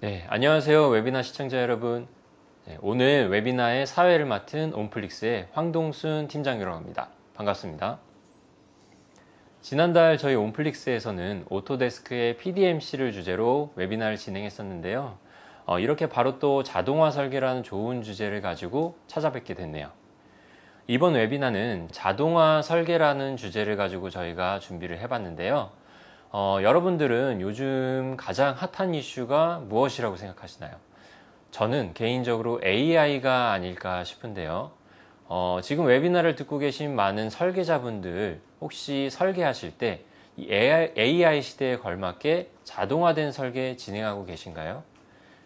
네, 안녕하세요. 웨비나 시청자 여러분. 네, 오늘 웨비나의 사회를 맡은 온플릭스의 황동순 팀장이라고 합니다. 반갑습니다. 지난달 저희 온플릭스에서는 오토데스크의 PDMC를 주제로 웨비나를 진행했었는데요. 이렇게 바로 또 자동화 설계라는 좋은 주제를 가지고 찾아뵙게 됐네요. 이번 웨비나는 자동화 설계라는 주제를 가지고 저희가 준비를 해봤는데요. 여러분들은 요즘 가장 핫한 이슈가 무엇이라고 생각하시나요? 저는 개인적으로 AI가 아닐까 싶은데요. 지금 웨비나를 듣고 계신 많은 설계자분들 혹시 설계하실 때 이 AI 시대에 걸맞게 자동화된 설계 진행하고 계신가요?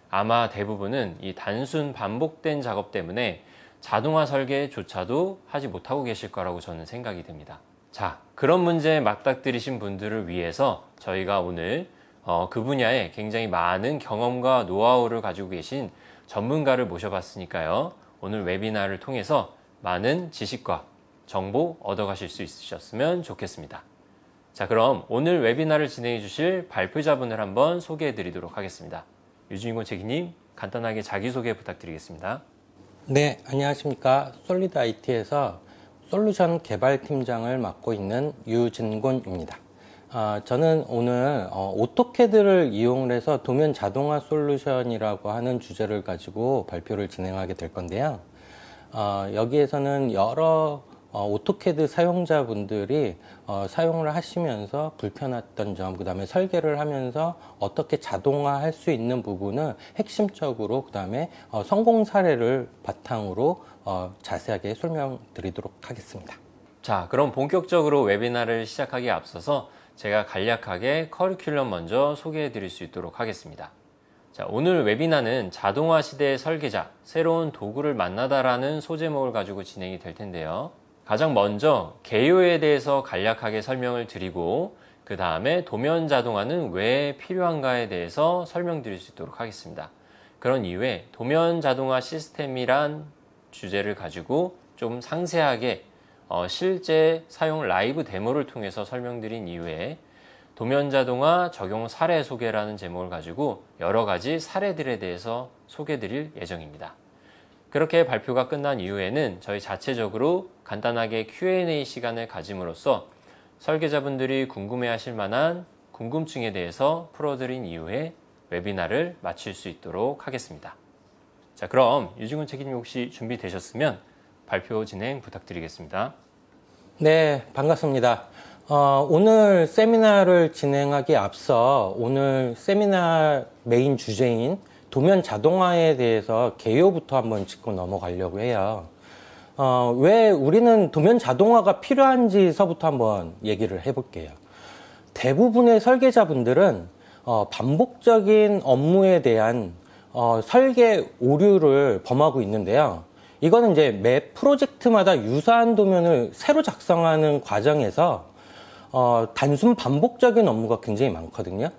아마 대부분은 이 단순 반복된 작업 때문에 자동화 설계조차도 하지 못하고 계실 거라고 저는 생각이 됩니다. 자, 그런 문제에 맞닥뜨리신 분들을 위해서 저희가 오늘 그 분야에 굉장히 많은 경험과 노하우를 가지고 계신 전문가를 모셔봤으니까요. 오늘 웨비나를 통해서 많은 지식과 정보 얻어가실 수 있으셨으면 좋겠습니다. 자, 그럼 오늘 웨비나를 진행해 주실 발표자분을 한번 소개해 드리도록 하겠습니다. 유진권 책임님, 간단하게 자기소개 부탁드리겠습니다. 네, 안녕하십니까. 솔리드 IT에서 솔루션 개발팀장을 맡고 있는 유진곤입니다. 저는 오늘 오토캐드를 이용해서 도면 자동화 솔루션이라고 하는 주제를 가지고 발표를 진행하게 될 건데요. 여기에서는 여러 오토캐드 사용자분들이 사용을 하시면서 불편했던 점, 그 다음에 설계를 하면서 어떻게 자동화할 수 있는 부분을 핵심적으로, 그 다음에 성공 사례를 바탕으로 자세하게 설명드리도록 하겠습니다. 자, 그럼 본격적으로 웨비나를 시작하기에 앞서서 제가 간략하게 커리큘럼 먼저 소개해 드릴 수 있도록 하겠습니다. 자, 오늘 웨비나는 자동화 시대의 설계자, 새로운 도구를 만나다라는 소제목을 가지고 진행이 될 텐데요. 가장 먼저 개요에 대해서 간략하게 설명을 드리고 그 다음에 도면 자동화는 왜 필요한가에 대해서 설명드릴 수 있도록 하겠습니다. 그런 이후에 도면 자동화 시스템이란 주제를 가지고 좀 상세하게 실제 사용 라이브 데모를 통해서 설명드린 이후에 도면 자동화 적용 사례 소개라는 제목을 가지고 여러 가지 사례들에 대해서 소개드릴 예정입니다. 그렇게 발표가 끝난 이후에는 저희 자체적으로 간단하게 Q&A 시간을 가짐으로써 설계자분들이 궁금해하실 만한 궁금증에 대해서 풀어드린 이후에 웨비나를 마칠 수 있도록 하겠습니다. 자, 그럼 유진권 책임님 혹시 준비되셨으면 발표 진행 부탁드리겠습니다. 네, 반갑습니다. 오늘 세미나를 진행하기에 앞서 오늘 세미나 메인 주제인 도면 자동화에 대해서 개요부터 한번 짚고 넘어가려고 해요. 왜 우리는 도면 자동화가 필요한지서부터 한번 얘기를 해볼게요. 대부분의 설계자분들은 반복적인 업무에 대한 설계 오류를 범하고 있는데요. 이거는 이제 매 프로젝트마다 유사한 도면을 새로 작성하는 과정에서 단순 반복적인 업무가 굉장히 많거든요.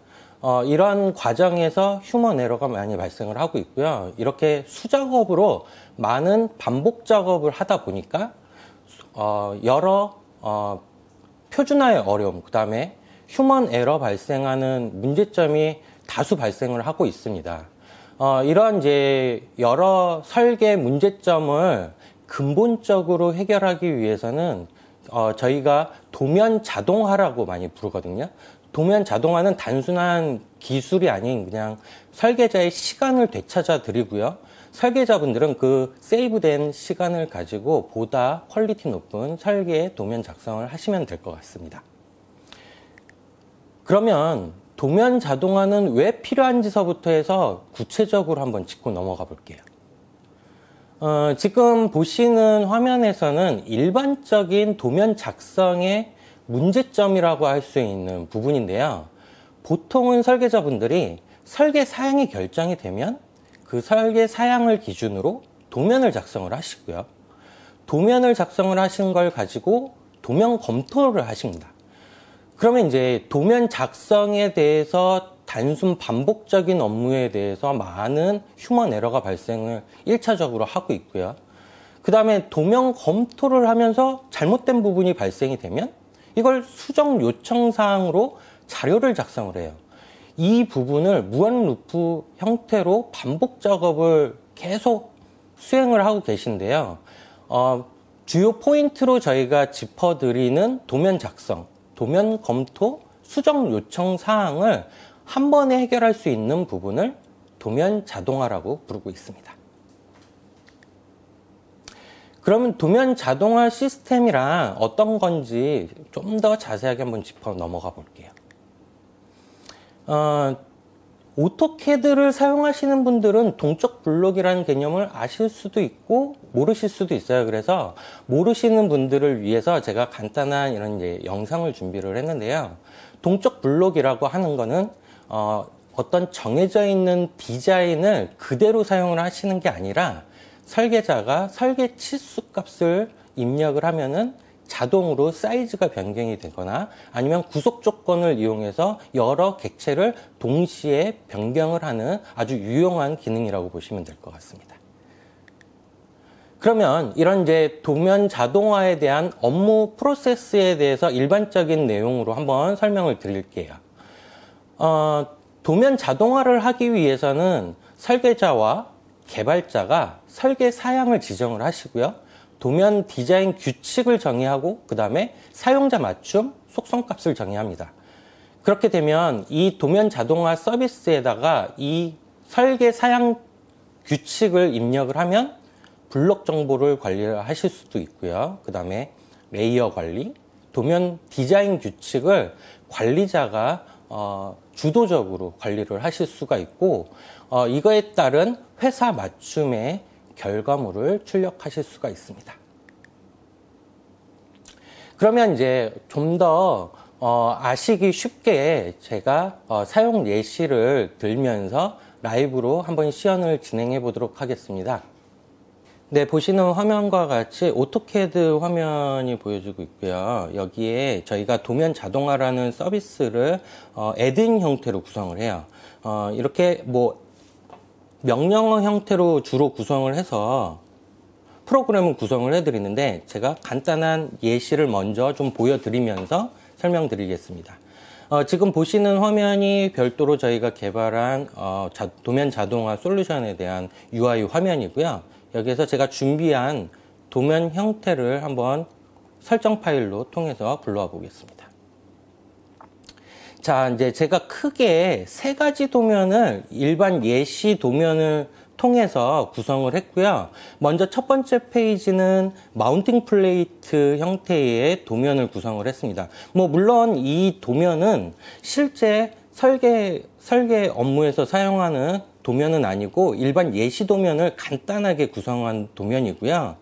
이러한 과정에서 휴먼 에러가 많이 발생을 하고 있고요. 이렇게 수작업으로 많은 반복 작업을 하다 보니까 여러 표준화의 어려움, 그 다음에 휴먼 에러 발생하는 문제점이 다수 발생을 하고 있습니다. 이러한 이제 여러 설계 문제점을 근본적으로 해결하기 위해서는 저희가 도면 자동화라고 많이 부르거든요. 도면 자동화는 단순한 기술이 아닌 그냥 설계자의 시간을 되찾아 드리고요. 설계자분들은 그 세이브된 시간을 가지고 보다 퀄리티 높은 설계의 도면 작성을 하시면 될 것 같습니다. 그러면 도면 자동화는 왜 필요한지서부터 해서 구체적으로 한번 짚고 넘어가 볼게요. 지금 보시는 화면에서는 일반적인 도면 작성의 문제점이라고 할 수 있는 부분인데요. 보통은 설계자분들이 설계 사양이 결정이 되면 그 설계 사양을 기준으로 도면을 작성을 하시고요. 도면을 작성을 하신 걸 가지고 도면 검토를 하십니다. 그러면 이제 도면 작성에 대해서 단순 반복적인 업무에 대해서 많은 휴먼 에러가 발생을 1차적으로 하고 있고요. 그 다음에 도면 검토를 하면서 잘못된 부분이 발생이 되면 이걸 수정 요청 사항으로 자료를 작성을 해요. 이 부분을 무한 루프 형태로 반복 작업을 계속 수행을 하고 계신데요. 주요 포인트로 저희가 짚어드리는 도면 작성, 도면 검토, 수정 요청 사항을 한 번에 해결할 수 있는 부분을 도면 자동화라고 부르고 있습니다. 그러면 도면 자동화 시스템이란 어떤 건지 좀 더 자세하게 한번 짚어 넘어가 볼게요. 오토캐드를 사용하시는 분들은 동적 블록이라는 개념을 아실 수도 있고 모르실 수도 있어요. 그래서 모르시는 분들을 위해서 제가 간단한 이런 이제 영상을 준비를 했는데요. 동적 블록이라고 하는 거는 어떤 정해져 있는 디자인을 그대로 사용을 하시는 게 아니라 설계자가 설계 치수 값을 입력을 하면은 자동으로 사이즈가 변경이 되거나 아니면 구속 조건을 이용해서 여러 객체를 동시에 변경을 하는 아주 유용한 기능이라고 보시면 될 것 같습니다. 그러면 이런 이제 도면 자동화에 대한 업무 프로세스에 대해서 일반적인 내용으로 한번 설명을 드릴게요. 도면 자동화를 하기 위해서는 설계자와 개발자가 설계 사양을 지정을 하시고요. 도면 디자인 규칙을 정의하고 그 다음에 사용자 맞춤 속성값을 정의합니다. 그렇게 되면 이 도면 자동화 서비스에다가 이 설계 사양 규칙을 입력을 하면 블록 정보를 관리를 하실 수도 있고요. 그 다음에 레이어 관리, 도면 디자인 규칙을 관리자가 주도적으로 관리를 하실 수가 있고 이거에 따른 회사 맞춤의 결과물을 출력하실 수가 있습니다. 그러면 이제 좀 더 아시기 쉽게 제가 사용 예시를 들면서 라이브로 한번 시연을 진행해 보도록 하겠습니다. 네, 보시는 화면과 같이 오토캐드 화면이 보여지고 있고요. 여기에 저희가 도면 자동화라는 서비스를 애드인 형태로 구성을 해요. 이렇게 뭐 명령어 형태로 주로 구성을 해서 프로그램을 구성을 해드리는데 제가 간단한 예시를 먼저 좀 보여드리면서 설명드리겠습니다. 지금 보시는 화면이 별도로 저희가 개발한 도면 자동화 솔루션에 대한 UI 화면이고요. 여기에서 제가 준비한 도면 형태를 한번 설정 파일로 통해서 불러와 보겠습니다. 자, 이제 제가 크게 세 가지 도면을 일반 예시 도면을 통해서 구성을 했고요. 먼저 첫 번째 페이지는 마운팅 플레이트 형태의 도면을 구성을 했습니다. 물론 이 도면은 실제 설계 업무에서 사용하는 도면은 아니고 일반 예시 도면을 간단하게 구성한 도면이고요.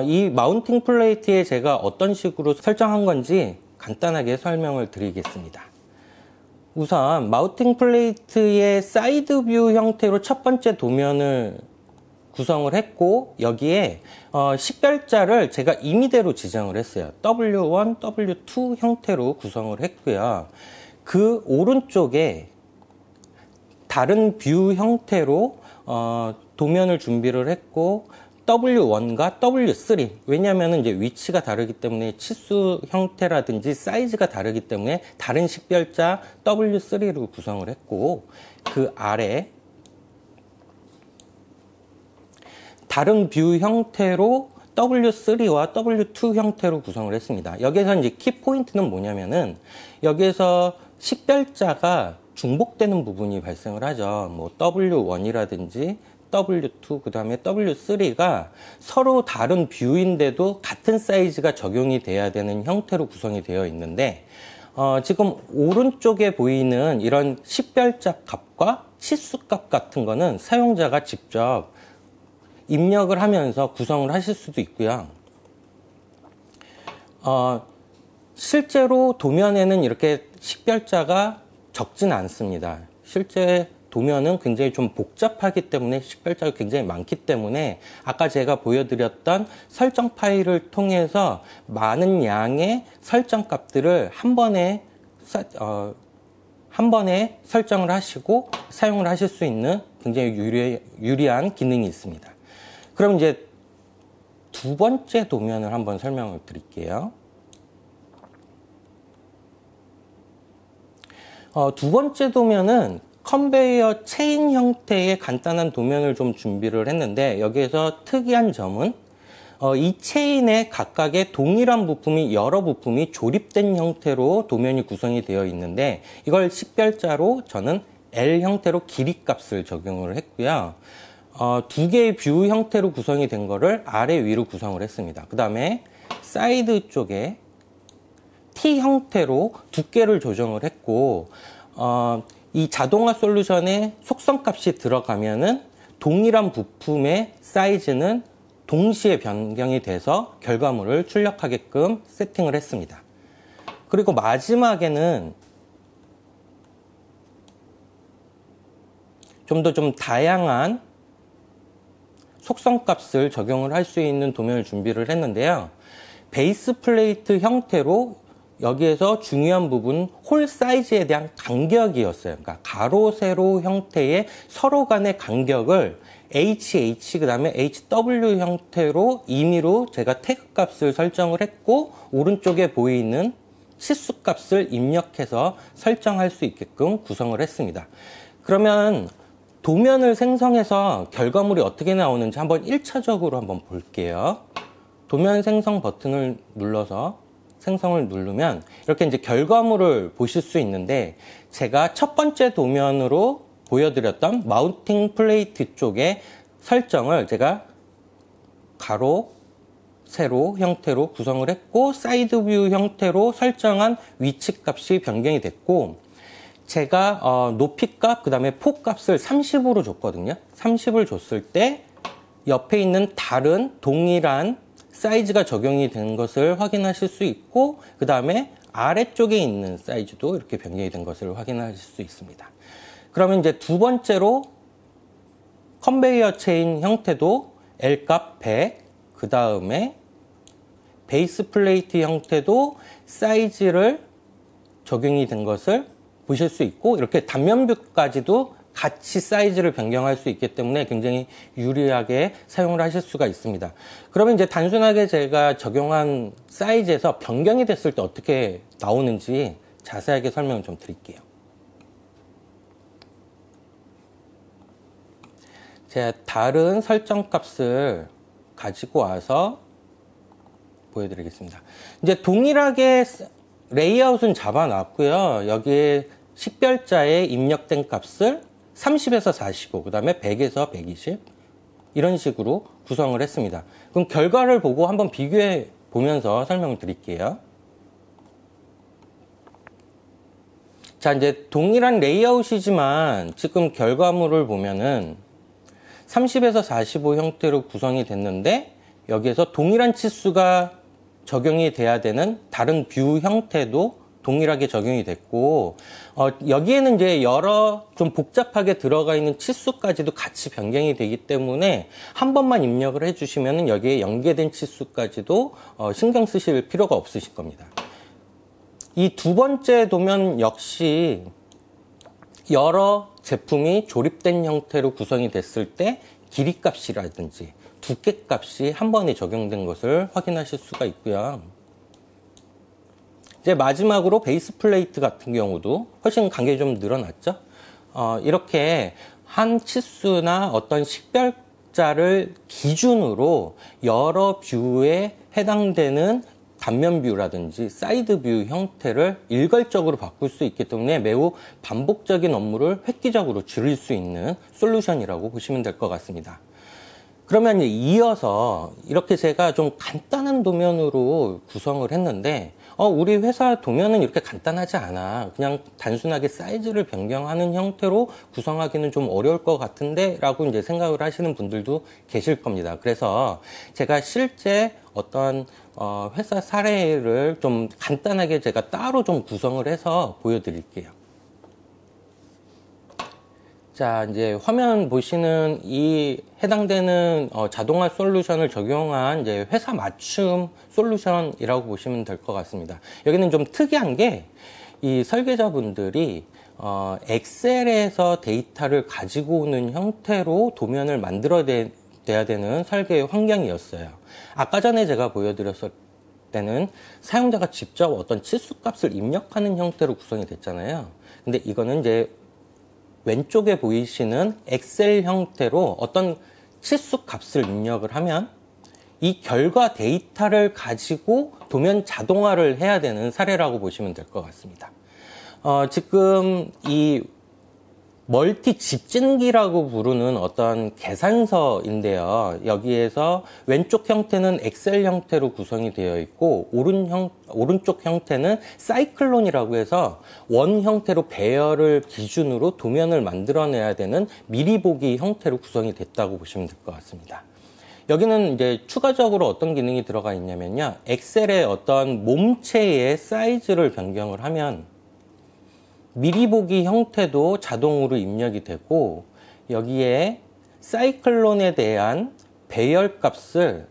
이 마운팅 플레이트에 제가 어떤 식으로 설정한 건지 간단하게 설명을 드리겠습니다. 우선 마운팅 플레이트의 사이드 뷰 형태로 첫 번째 도면을 구성을 했고 여기에 식별자를 제가 임의대로 지정을 했어요. W1, W2 형태로 구성을 했고요. 그 오른쪽에 다른 뷰 형태로 도면을 준비를 했고 W1과 W3 왜냐하면 이제 위치가 다르기 때문에 치수 형태라든지 사이즈가 다르기 때문에 다른 식별자 W3로 구성을 했고 그 아래 다른 뷰 형태로 W3와 W2 형태로 구성을 했습니다. 여기에서 이제 키 포인트는 뭐냐면은 여기에서 식별자가 중복되는 부분이 발생을 하죠. 뭐 W1이라든지 W2, 그 다음에 W3가 서로 다른 뷰인데도 같은 사이즈가 적용이 돼야 되는 형태로 구성이 되어 있는데 지금 오른쪽에 보이는 이런 식별자 값과 치수 값 같은 거는 사용자가 직접 입력을 하면서 구성을 하실 수도 있고요. 실제로 도면에는 이렇게 식별자가 적진 않습니다. 실제 도면은 굉장히 좀 복잡하기 때문에 식별자가 굉장히 많기 때문에 아까 제가 보여드렸던 설정 파일을 통해서 많은 양의 설정 값들을 한 번에 설정을 하시고 사용을 하실 수 있는 굉장히 유리한 기능이 있습니다. 그럼 이제 두 번째 도면을 한번 설명을 드릴게요. 두 번째 도면은 컨베이어 체인 형태의 간단한 도면을 좀 준비를 했는데, 여기에서 특이한 점은 이 체인의 각각의 동일한 부품이 여러 부품이 조립된 형태로 도면이 구성이 되어 있는데, 이걸 식별자로 저는 L 형태로 길이 값을 적용을 했고요. 두 개의 뷰 형태로 구성이 된 거를 아래 위로 구성을 했습니다. 그 다음에 사이드 쪽에 T 형태로 두께를 조정을 했고, 이 자동화 솔루션에 속성 값이 들어가면은 동일한 부품의 사이즈는 동시에 변경이 돼서 결과물을 출력하게끔 세팅을 했습니다. 그리고 마지막에는 좀 더 다양한 속성 값을 적용을 할 수 있는 도면을 준비를 했는데요. 베이스 플레이트 형태로 여기에서 중요한 부분 홀 사이즈에 대한 간격이었어요. 그러니까 가로, 세로 형태의 서로 간의 간격을 HH 그 다음에 HW 형태로 임의로 제가 태그 값을 설정을 했고, 오른쪽에 보이는 치수 값을 입력해서 설정할 수 있게끔 구성을 했습니다. 그러면 도면을 생성해서 결과물이 어떻게 나오는지 한번 1차적으로 한번 볼게요. 도면 생성 버튼을 눌러서 생성을 누르면 이렇게 이제 결과물을 보실 수 있는데, 제가 첫 번째 도면으로 보여드렸던 마운팅 플레이트 쪽에 설정을 제가 가로, 세로 형태로 구성을 했고, 사이드 뷰 형태로 설정한 위치 값이 변경이 됐고, 제가 높이 값, 그 다음에 폭 값을 30으로 줬거든요. 30을 줬을 때 옆에 있는 다른 동일한 사이즈가 적용이 된 것을 확인하실 수 있고, 그 다음에 아래쪽에 있는 사이즈도 이렇게 변경이 된 것을 확인하실 수 있습니다. 그러면 이제 두 번째로 컨베이어 체인 형태도 L값 100, 그 다음에 베이스 플레이트 형태도 사이즈를 적용이 된 것을 보실 수 있고, 이렇게 단면뷰까지도 같이 사이즈를 변경할 수 있기 때문에 굉장히 유리하게 사용을 하실 수가 있습니다. 그러면 이제 단순하게 제가 적용한 사이즈에서 변경이 됐을 때 어떻게 나오는지 자세하게 설명을 좀 드릴게요. 제가 다른 설정 값을 가지고 와서 보여드리겠습니다. 이제 동일하게 레이아웃은 잡아놨고요. 여기에 식별자에 입력된 값을 30에서 45, 그 다음에 100에서 120 이런 식으로 구성을 했습니다. 그럼 결과를 보고 한번 비교해 보면서 설명을 드릴게요. 자, 이제 동일한 레이아웃이지만 지금 결과물을 보면은 30에서 45 형태로 구성이 됐는데, 여기에서 동일한 치수가 적용이 돼야 되는 다른 뷰 형태도 동일하게 적용이 됐고, 여기에는 이제 여러 좀 복잡하게 들어가 있는 치수까지도 같이 변경이 되기 때문에 한 번만 입력을 해주시면 여기에 연계된 치수까지도 신경 쓰실 필요가 없으실 겁니다. 이 두 번째 도면 역시 여러 제품이 조립된 형태로 구성이 됐을 때 길이 값이라든지 두께 값이 한 번에 적용된 것을 확인하실 수가 있고요. 이제 마지막으로 베이스 플레이트 같은 경우도 훨씬 간격이 좀 늘어났죠. 이렇게 한 치수나 어떤 식별자를 기준으로 여러 뷰에 해당되는 단면 뷰라든지 사이드 뷰 형태를 일괄적으로 바꿀 수 있기 때문에 매우 반복적인 업무를 획기적으로 줄일 수 있는 솔루션이라고 보시면 될 것 같습니다. 그러면 이어서 이렇게 제가 좀 간단한 도면으로 구성을 했는데, 우리 회사 도면은 이렇게 간단하지 않아. 그냥 단순하게 사이즈를 변경하는 형태로 구성하기는 좀 어려울 것 같은데 라고 이제 생각을 하시는 분들도 계실 겁니다. 그래서 제가 실제 어떤 회사 사례를 좀 간단하게 제가 따로 좀 구성을 해서 보여드릴게요. 자, 이제 화면 보시는 이 해당되는 자동화 솔루션을 적용한 이제 회사 맞춤 솔루션이라고 보시면 될 것 같습니다. 여기는 좀 특이한 게 이 설계자분들이 엑셀에서 데이터를 가지고 오는 형태로 도면을 만들어야 되는 설계 환경이었어요. 아까 전에 제가 보여드렸던 때는 사용자가 직접 어떤 치수값을 입력하는 형태로 구성이 됐잖아요. 근데 이거는 이제 왼쪽에 보이시는 엑셀 형태로 어떤 치수값을 입력을 하면 이 결과 데이터를 가지고 도면 자동화를 해야 되는 사례라고 보시면 될 것 같습니다. 지금 이 멀티 집진기라고 부르는 어떤 계산서인데요. 여기에서 왼쪽 형태는 엑셀 형태로 구성이 되어 있고 오른쪽 형태는 사이클론이라고 해서 원 형태로 배열을 기준으로 도면을 만들어내야 되는 미리 보기 형태로 구성이 됐다고 보시면 될 것 같습니다. 여기는 이제 추가적으로 어떤 기능이 들어가 있냐면요. 엑셀의 어떤 몸체의 사이즈를 변경을 하면 미리 보기 형태도 자동으로 입력이 되고 여기에 사이클론에 대한 배열 값을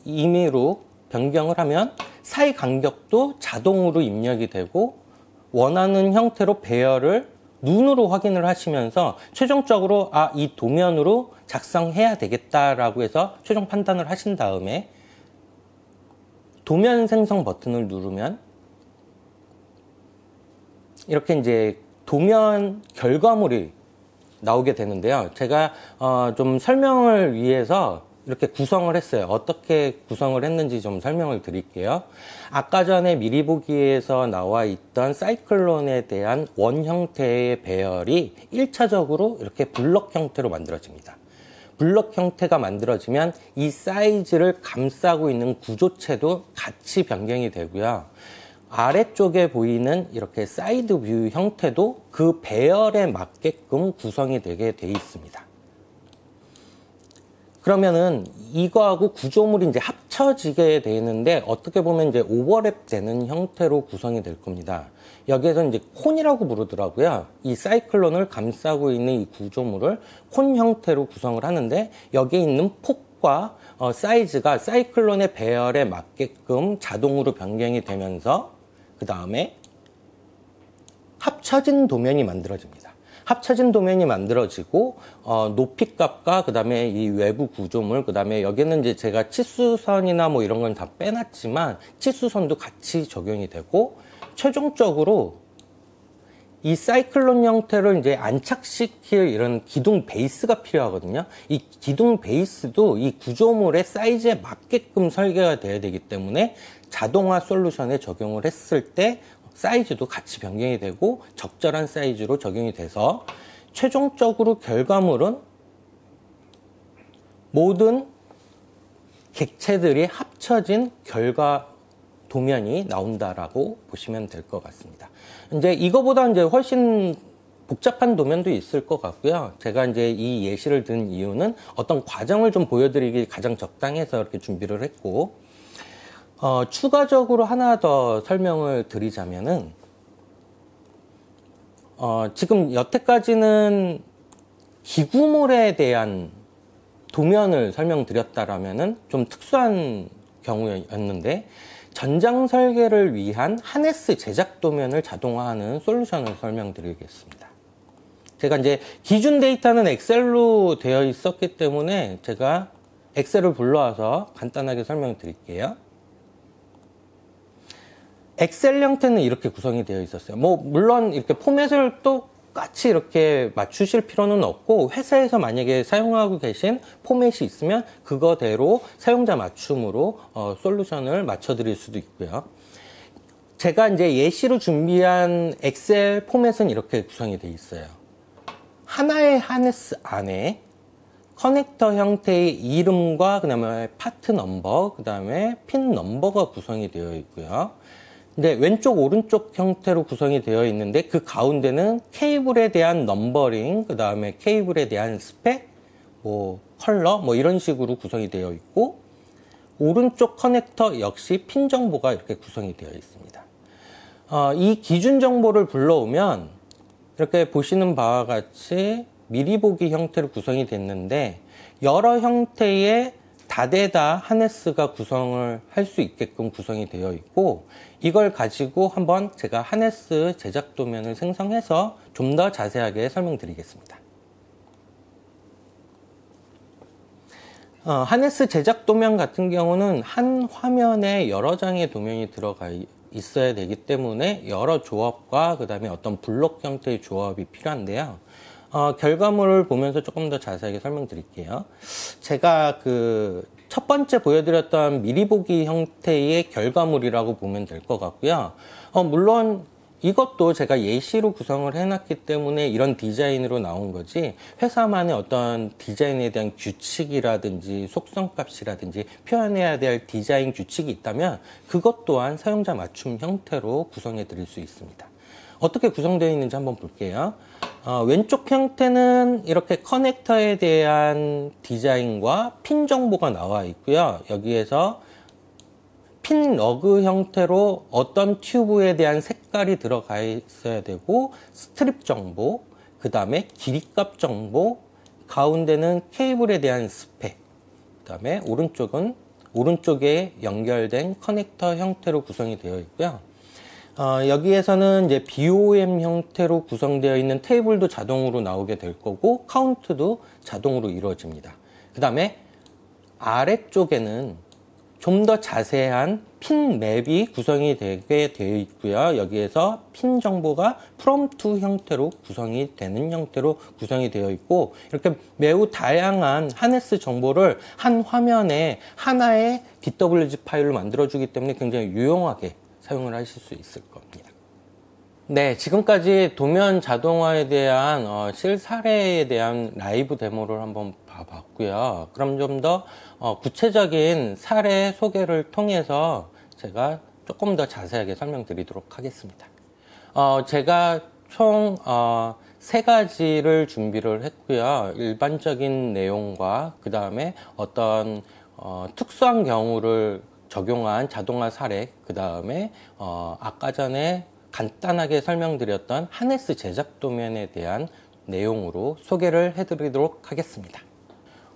임의로 변경을 하면 사이 간격도 자동으로 입력이 되고 원하는 형태로 배열을 눈으로 확인을 하시면서 최종적으로 이 도면으로 작성해야 되겠다라고 해서 최종 판단을 하신 다음에 도면 생성 버튼을 누르면 이렇게 이제 도면 결과물이 나오게 되는데요. 제가 좀 설명을 위해서 이렇게 구성을 했어요. 어떻게 구성을 했는지 좀 설명을 드릴게요. 아까 전에 미리 보기에서 나와 있던 사이클론에 대한 원 형태의 배열이 1차적으로 이렇게 블럭 형태로 만들어집니다. 블럭 형태가 만들어지면 이 사이즈를 감싸고 있는 구조체도 같이 변경이 되고요. 아래쪽에 보이는 이렇게 사이드 뷰 형태도 그 배열에 맞게끔 구성이 되게 돼 있습니다. 그러면은 이거하고 구조물이 이제 합쳐지게 되는데 어떻게 보면 이제 오버랩 되는 형태로 구성이 될 겁니다. 여기에서 이제 콘이라고 부르더라고요. 이 사이클론을 감싸고 있는 이 구조물을 콘 형태로 구성을 하는데 여기에 있는 폭과 사이즈가 사이클론의 배열에 맞게끔 자동으로 변경이 되면서 그 다음에 합쳐진 도면이 만들어집니다. 합쳐진 도면이 만들어지고 높이 값과 그 다음에 이 외부 구조물, 그 다음에 여기는 이제 제가 치수선이나 뭐 이런 건 다 빼놨지만 치수선도 같이 적용이 되고 최종적으로 이 사이클론 형태를 이제 안착시킬 이런 기둥 베이스가 필요하거든요. 이 기둥 베이스도 이 구조물의 사이즈에 맞게끔 설계가 돼야 되기 때문에 자동화 솔루션에 적용을 했을 때 사이즈도 같이 변경이 되고 적절한 사이즈로 적용이 돼서 최종적으로 결과물은 모든 객체들이 합쳐진 결과 도면이 나온다라고 보시면 될 것 같습니다. 이제 이거보다 이제 훨씬 복잡한 도면도 있을 것 같고요. 제가 이제 이 예시를 든 이유는 어떤 과정을 좀 보여드리기 가장 적당해서 이렇게 준비를 했고, 추가적으로 하나 더 설명을 드리자면은, 지금 여태까지는 기구물에 대한 도면을 설명드렸다라면은 좀 특수한 경우였는데, 전장 설계를 위한 하네스 제작 도면을 자동화하는 솔루션을 설명드리겠습니다. 제가 이제 기준 데이터는 엑셀로 되어 있었기 때문에 제가 엑셀을 불러와서 간단하게 설명드릴게요. 엑셀 형태는 이렇게 구성이 되어 있었어요. 물론 이렇게 포맷을 똑같이 이렇게 맞추실 필요는 없고, 회사에서 만약에 사용하고 계신 포맷이 있으면 그거대로 사용자 맞춤으로 솔루션을 맞춰드릴 수도 있고요. 제가 이제 예시로 준비한 엑셀 포맷은 이렇게 구성이 되어 있어요. 하나의 하네스 안에 커넥터 형태의 이름과 그 다음에 파트 넘버, 그 다음에 핀 넘버가 구성이 되어 있고요. 근데 왼쪽 오른쪽 형태로 구성이 되어 있는데 그 가운데는 케이블에 대한 넘버링, 그 다음에 케이블에 대한 스펙, 컬러 이런 식으로 구성이 되어 있고, 오른쪽 커넥터 역시 핀 정보가 이렇게 구성이 되어 있습니다. 이 기준 정보를 불러오면 이렇게 보시는 바와 같이 미리 보기 형태로 구성이 됐는데 여러 형태의 다대다 하네스가 구성을 할 수 있게끔 구성이 되어 있고, 이걸 가지고 한번 제가 하네스 제작 도면을 생성해서 좀 더 자세하게 설명드리겠습니다. 하네스 제작 도면 같은 경우는 한 화면에 여러 장의 도면이 들어가 있어야 되기 때문에 여러 조합과 그 다음에 어떤 블록 형태의 조합이 필요한데요. 결과물을 보면서 조금 더 자세하게 설명드릴게요. 제가 첫 번째 보여드렸던 미리 보기 형태의 결과물이라고 보면 될 것 같고요. 물론 이것도 제가 예시로 구성을 해놨기 때문에 이런 디자인으로 나온 거지, 회사만의 어떤 디자인에 대한 규칙이라든지 속성값이라든지 표현해야 될 디자인 규칙이 있다면 그것 또한 사용자 맞춤 형태로 구성해 드릴 수 있습니다. 어떻게 구성되어 있는지 한번 볼게요. 왼쪽 형태는 이렇게 커넥터에 대한 디자인과 핀 정보가 나와 있고요. 여기에서 핀 러그 형태로 어떤 튜브에 대한 색깔이 들어가 있어야 되고, 스트립 정보, 그 다음에 길이값 정보, 가운데는 케이블에 대한 스펙, 그 다음에 오른쪽에 연결된 커넥터 형태로 구성이 되어 있고요. 여기에서는 이제 BOM 형태로 구성되어 있는 테이블도 자동으로 나오게 될 거고, 카운트도 자동으로 이루어집니다. 그 다음에 아래쪽에는 좀 더 자세한 핀 맵이 구성이 되게 되어 있고요. 여기에서 핀 정보가 from to 형태로 구성이 되는 형태로 구성이 되어 있고, 이렇게 매우 다양한 하네스 정보를 한 화면에 하나의 DWG 파일로 만들어주기 때문에 굉장히 유용하게 사용을 하실 수 있을 겁니다. 네, 지금까지 도면 자동화에 대한 실사례에 대한 라이브 데모를 한번 봐봤고요. 그럼 좀 더 구체적인 사례 소개를 통해서 제가 조금 더 자세하게 설명드리도록 하겠습니다. 제가 총 3가지를 준비를 했고요. 일반적인 내용과 그 다음에 어떤 특수한 경우를 적용한 자동화 사례, 그 다음에 아까 전에 간단하게 설명드렸던 하네스 제작 도면에 대한 내용으로 소개를 해드리도록 하겠습니다.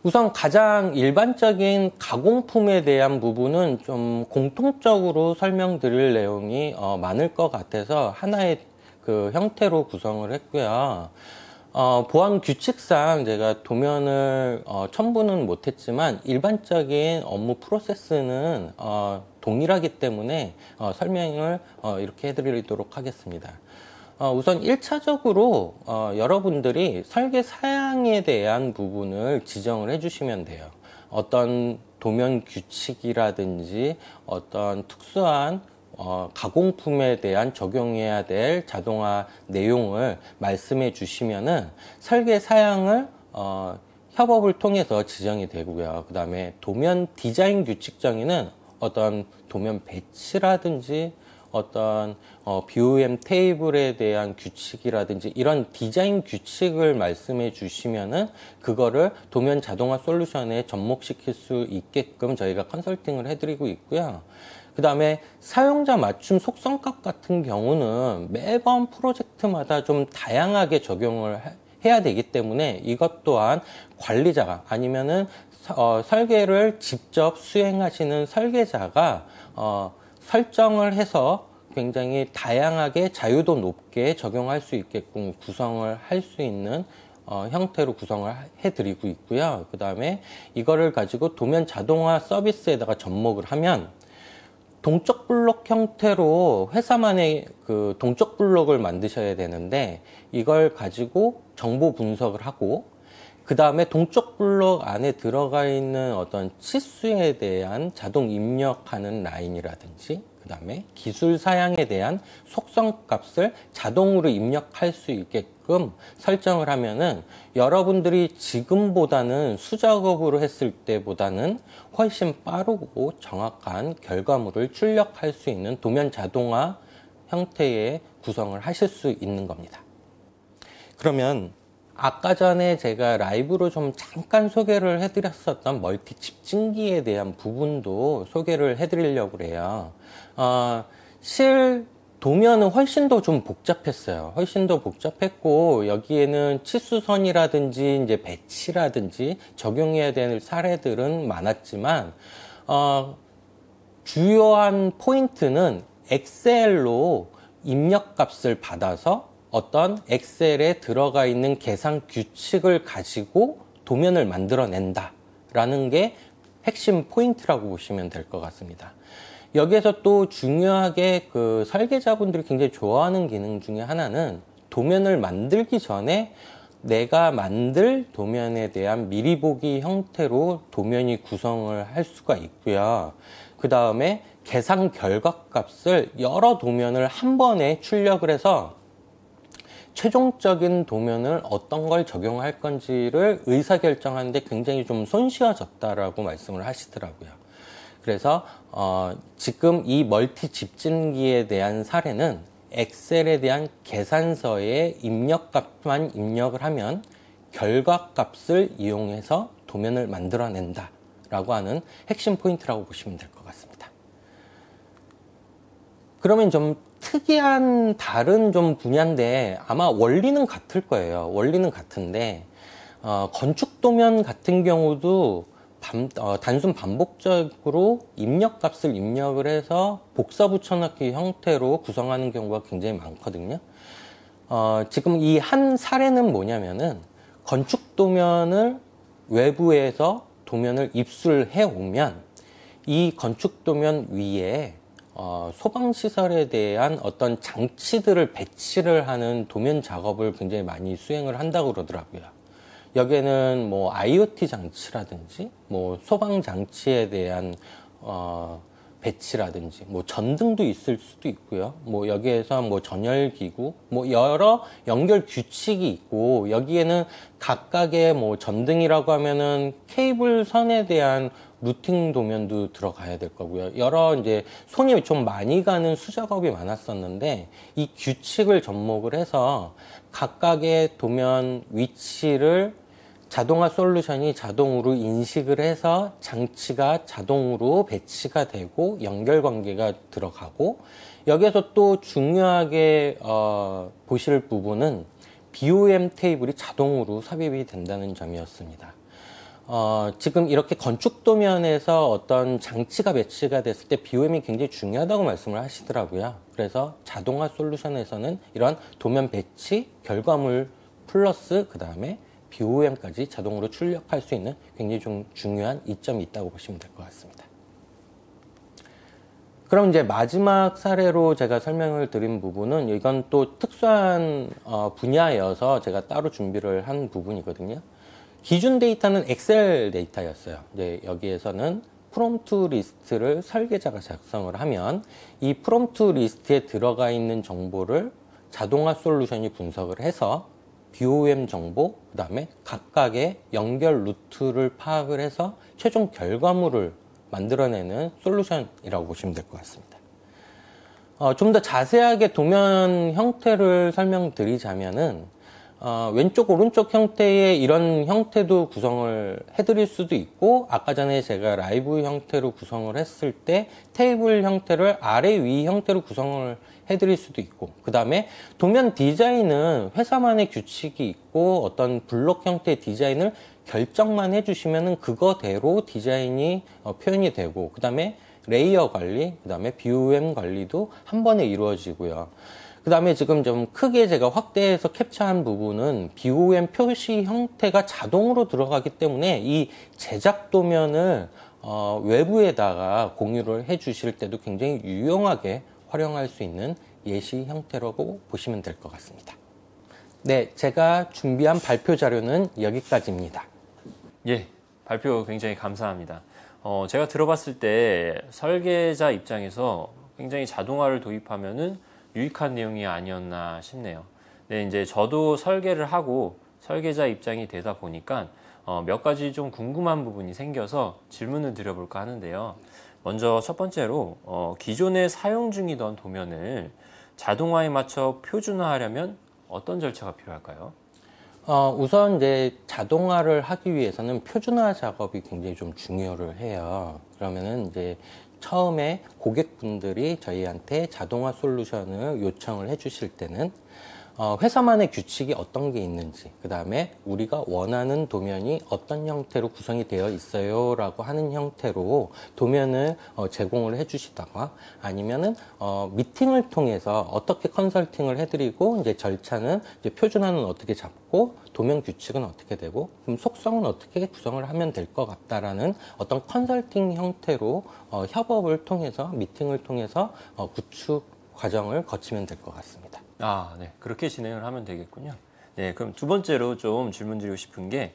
우선 가장 일반적인 가공품에 대한 부분은 좀 공통적으로 설명드릴 내용이 많을 것 같아서 하나의 형태로 구성을 했고요. 보안 규칙상 제가 도면을 첨부는 못했지만 일반적인 업무 프로세스는 동일하기 때문에 설명을 이렇게 해드리도록 하겠습니다. 우선 1차적으로 여러분들이 설계 사양에 대한 부분을 지정을 해주시면 돼요. 어떤 도면 규칙이라든지 어떤 특수한 가공품에 대한 적용해야 될 자동화 내용을 말씀해 주시면은 설계 사양을 협업을 통해서 지정이 되고요. 그 다음에 도면 디자인 규칙 정의는 어떤 도면 배치라든지 어떤 BOM 테이블에 대한 규칙이라든지 이런 디자인 규칙을 말씀해 주시면은 그거를 도면 자동화 솔루션에 접목시킬 수 있게끔 저희가 컨설팅을 해드리고 있고요. 그 다음에 사용자 맞춤 속성값 같은 경우는 매번 프로젝트마다 좀 다양하게 적용을 해야 되기 때문에 이것 또한 관리자가 아니면은 설계를 직접 수행하시는 설계자가 설정을 해서 굉장히 다양하게 자유도 높게 적용할 수 있게끔 구성을 할 수 있는 형태로 구성을 해드리고 있고요. 그 다음에 이거를 가지고 도면 자동화 서비스에다가 접목을 하면 동적 블록 형태로 회사만의 동적 블록을 만드셔야 되는데 이걸 가지고 정보 분석을 하고 그 다음에 동적 블록 안에 들어가 있는 어떤 치수에 대한 자동 입력하는 라인이라든지 그 다음에 기술 사양에 대한 속성 값을 자동으로 입력할 수 있게끔 설정을 하면은 여러분들이 지금보다는 수작업으로 했을 때보다는 훨씬 빠르고 정확한 결과물을 출력할 수 있는 도면 자동화 형태의 구성을 하실 수 있는 겁니다. 그러면 아까 전에 제가 라이브로 좀 잠깐 소개를 해드렸었던 멀티 집진기에 대한 부분도 소개를 해드리려고 그래요. 실 도면은 훨씬 더 좀 복잡했어요. 훨씬 더 복잡했고 여기에는 치수선이라든지 이제 배치라든지 적용해야 되는 사례들은 많았지만 주요한 포인트는 엑셀로 입력값을 받아서 어떤 엑셀에 들어가 있는 계산 규칙을 가지고 도면을 만들어낸다 된다라는 게 핵심 포인트라고 보시면 될 것 같습니다. 여기에서 또 중요하게 그 설계자분들이 굉장히 좋아하는 기능 중에 하나는 도면을 만들기 전에 내가 만들 도면에 대한 미리 보기 형태로 도면이 구성을 할 수가 있고요. 그 다음에 계산 결과값을 여러 도면을 한 번에 출력을 해서 최종적인 도면을 어떤 걸 적용할 건지를 의사결정하는데 굉장히 좀 손쉬워졌다라고 말씀을 하시더라고요. 그래서 지금 이 멀티 집진기에 대한 사례는 엑셀에 대한 계산서에 입력값만 입력을 하면 결과값을 이용해서 도면을 만들어낸다 라고 하는 핵심 포인트라고 보시면 될 것 같습니다. 그러면 좀 특이한 다른 좀 분야인데 아마 원리는 같을 거예요. 원리는 같은데 건축 도면 같은 경우도 단순 반복적으로 입력값을 입력을 해서 복사 붙여넣기 형태로 구성하는 경우가 굉장히 많거든요. 지금 이 한 사례는 뭐냐면은 건축 도면을 외부에서 도면을 입수해 오면 이 건축 도면 위에 소방시설에 대한 어떤 장치들을 배치를 하는 도면 작업을 굉장히 많이 수행을 한다고 그러더라고요. 여기에는 뭐 IoT 장치라든지 뭐 소방 장치에 대한 배치라든지 뭐 전등도 있을 수도 있고요. 뭐 여기에서 뭐 전열기구 뭐 여러 연결 규칙이 있고 여기에는 각각의 뭐 전등이라고 하면은 케이블 선에 대한 루팅 도면도 들어가야 될 거고요. 여러 이제 손이 좀 많이 가는 수작업이 많았었는데 이 규칙을 접목을 해서 각각의 도면 위치를 자동화 솔루션이 자동으로 인식을 해서 장치가 자동으로 배치가 되고 연결 관계가 들어가고 여기에서 또 중요하게 보실 부분은 BOM 테이블이 자동으로 삽입이 된다는 점이었습니다. 지금 이렇게 건축 도면에서 어떤 장치가 배치가 됐을 때 BOM이 굉장히 중요하다고 말씀을 하시더라고요. 그래서 자동화 솔루션에서는 이런 도면 배치, 결과물 플러스 그 다음에 BOM까지 자동으로 출력할 수 있는 굉장히 좀 중요한 이점이 있다고 보시면 될 것 같습니다. 그럼 이제 마지막 사례로 제가 설명을 드린 부분은 이건 또 특수한 분야여서 제가 따로 준비를 한 부분이거든요. 기준 데이터는 엑셀 데이터였어요. 이제 여기에서는 프롬프트 리스트를 설계자가 작성을 하면 이 프롬프트 리스트에 들어가 있는 정보를 자동화 솔루션이 분석을 해서 BOM 정보, 그 다음에 각각의 연결 루트를 파악을 해서 최종 결과물을 만들어내는 솔루션이라고 보시면 될 것 같습니다. 좀 더 자세하게 도면 형태를 설명드리자면은 왼쪽 오른쪽 형태의 이런 형태도 구성을 해드릴 수도 있고 아까 전에 제가 라이브 형태로 구성을 했을 때 테이블 형태를 아래 위 형태로 구성을 해드릴 수도 있고 그 다음에 도면 디자인은 회사만의 규칙이 있고 어떤 블록 형태의 디자인을 결정만 해주시면은 그거대로 디자인이 표현이 되고 그 다음에 레이어 관리, 그 다음에 BOM 관리도 한 번에 이루어지고요. 그 다음에 지금 좀 크게 제가 확대해서 캡처한 부분은 BOM 표시 형태가 자동으로 들어가기 때문에 이 제작 도면을 외부에다가 공유를 해 주실 때도 굉장히 유용하게 활용할 수 있는 예시 형태라고 보시면 될 것 같습니다. 네, 제가 준비한 발표 자료는 여기까지입니다. 예, 발표 굉장히 감사합니다. 제가 들어봤을 때 설계자 입장에서 굉장히 자동화를 도입하면은 유익한 내용이 아니었나 싶네요. 네, 이제 저도 설계를 하고 설계자 입장이 되다 보니까 몇 가지 좀 궁금한 부분이 생겨서 질문을 드려볼까 하는데요. 먼저 첫 번째로 기존에 사용 중이던 도면을 자동화에 맞춰 표준화하려면 어떤 절차가 필요할까요? 우선 이제 자동화를 하기 위해서는 표준화 작업이 굉장히 좀 중요를 해요. 그러면은 이제 처음에 고객분들이 저희한테 자동화 솔루션을 요청을 해 주실 때는 회사만의 규칙이 어떤 게 있는지, 그 다음에 우리가 원하는 도면이 어떤 형태로 구성이 되어 있어요 라고 하는 형태로 도면을 제공을 해주시다가, 아니면은 미팅을 통해서 어떻게 컨설팅을 해드리고, 이제 절차는 이제 표준화는 어떻게 잡고 도면 규칙은 어떻게 되고, 그럼 속성은 어떻게 구성을 하면 될 것 같다라는 어떤 컨설팅 형태로 협업을 통해서, 미팅을 통해서 구축 과정을 거치면 될 것 같습니다. 아, 네. 그렇게 진행을 하면 되겠군요. 네. 그럼 두 번째로 좀 질문 드리고 싶은 게,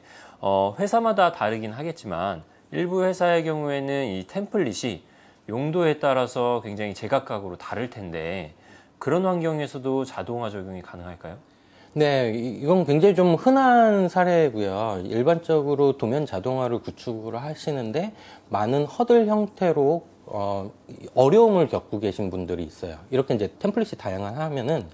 회사마다 다르긴 하겠지만, 일부 회사의 경우에는 이 템플릿이 용도에 따라서 굉장히 제각각으로 다를 텐데, 그런 환경에서도 자동화 적용이 가능할까요? 네, 이건 굉장히 좀 흔한 사례고요. 일반적으로 도면 자동화를 구축을 하시는데 많은 허들 형태로 어려움을 겪고 계신 분들이 있어요. 이렇게 이제 템플릿이 다양하면은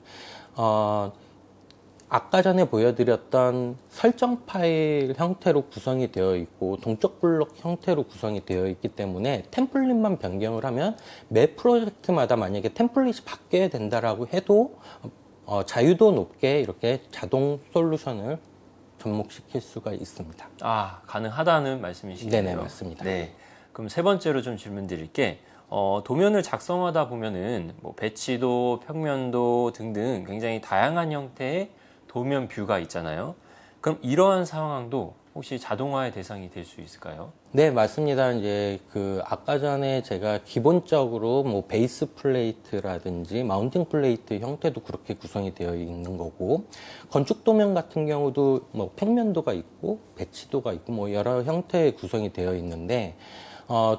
아까 전에 보여드렸던 설정 파일 형태로 구성이 되어 있고 동적 블록 형태로 구성이 되어 있기 때문에 템플릿만 변경을 하면 매 프로젝트마다 만약에 템플릿이 바뀌어야 된다라고 해도 자유도 높게 이렇게 자동 솔루션을 접목시킬 수가 있습니다. 아, 가능하다는 말씀이시네요. 네네, 맞습니다. 네. 그럼 세 번째로 좀 질문 드릴게, 도면을 작성하다 보면은 뭐 배치도, 평면도 등등 굉장히 다양한 형태의 도면 뷰가 있잖아요. 그럼 이러한 상황도 혹시 자동화의 대상이 될 수 있을까요? 네, 맞습니다. 이제 아까 전에 제가 기본적으로 뭐 베이스 플레이트라든지 마운팅 플레이트 형태도 그렇게 구성이 되어 있는 거고, 건축 도면 같은 경우도 뭐 평면도가 있고 배치도가 있고 뭐 여러 형태의 구성이 되어 있는데,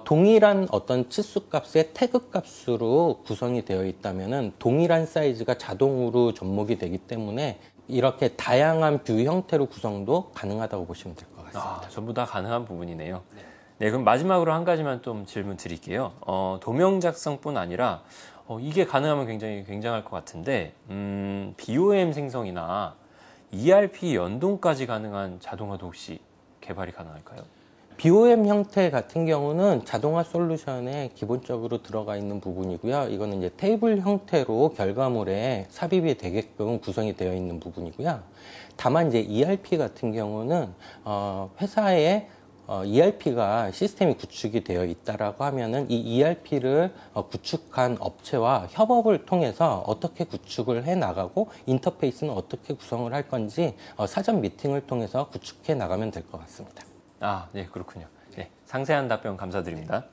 동일한 어떤 치수 값의 태그 값으로 구성이 되어 있다면은 동일한 사이즈가 자동으로 접목이 되기 때문에 이렇게 다양한 뷰 형태로 구성도 가능하다고 보시면 될 것 같습니다. 아, 전부 다 가능한 부분이네요. 네, 그럼 마지막으로 한 가지만 좀 질문 드릴게요. 도면 작성뿐 아니라 이게 가능하면 굉장히 굉장할 것 같은데, BOM 생성이나 ERP 연동까지 가능한 자동화도 혹시 개발이 가능할까요? BOM 형태 같은 경우는 자동화 솔루션에 기본적으로 들어가 있는 부분이고요. 이거는 이제 테이블 형태로 결과물에 삽입이 되게끔 구성이 되어 있는 부분이고요. 다만 이제 ERP 같은 경우는 회사에 ERP가 시스템이 구축이 되어 있다라고 하면은 이 ERP를 구축한 업체와 협업을 통해서 어떻게 구축을 해 나가고 인터페이스는 어떻게 구성을 할 건지 사전 미팅을 통해서 구축해 나가면 될 것 같습니다. 아, 네, 그렇군요. 네, 상세한 답변 감사드립니다.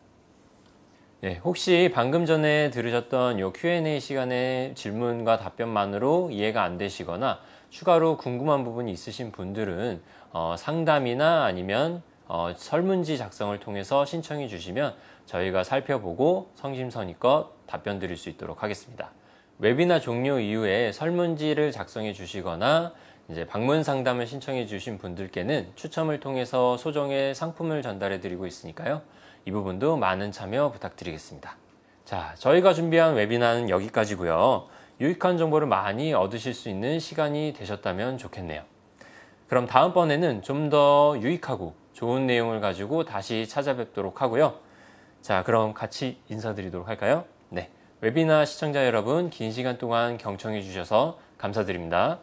네, 혹시 방금 전에 들으셨던 요 Q&A 시간의 질문과 답변만으로 이해가 안 되시거나 추가로 궁금한 부분이 있으신 분들은 상담이나 아니면 설문지 작성을 통해서 신청해 주시면 저희가 살펴보고 성심성의껏 답변 드릴 수 있도록 하겠습니다. 웨비나 종료 이후에 설문지를 작성해 주시거나 이제 방문 상담을 신청해 주신 분들께는 추첨을 통해서 소정의 상품을 전달해 드리고 있으니까요. 이 부분도 많은 참여 부탁드리겠습니다. 자, 저희가 준비한 웨비나는 여기까지고요. 유익한 정보를 많이 얻으실 수 있는 시간이 되셨다면 좋겠네요. 그럼 다음번에는 좀 더 유익하고 좋은 내용을 가지고 다시 찾아뵙도록 하고요. 자, 그럼 같이 인사드리도록 할까요? 네, 웨비나 시청자 여러분, 긴 시간 동안 경청해 주셔서 감사드립니다.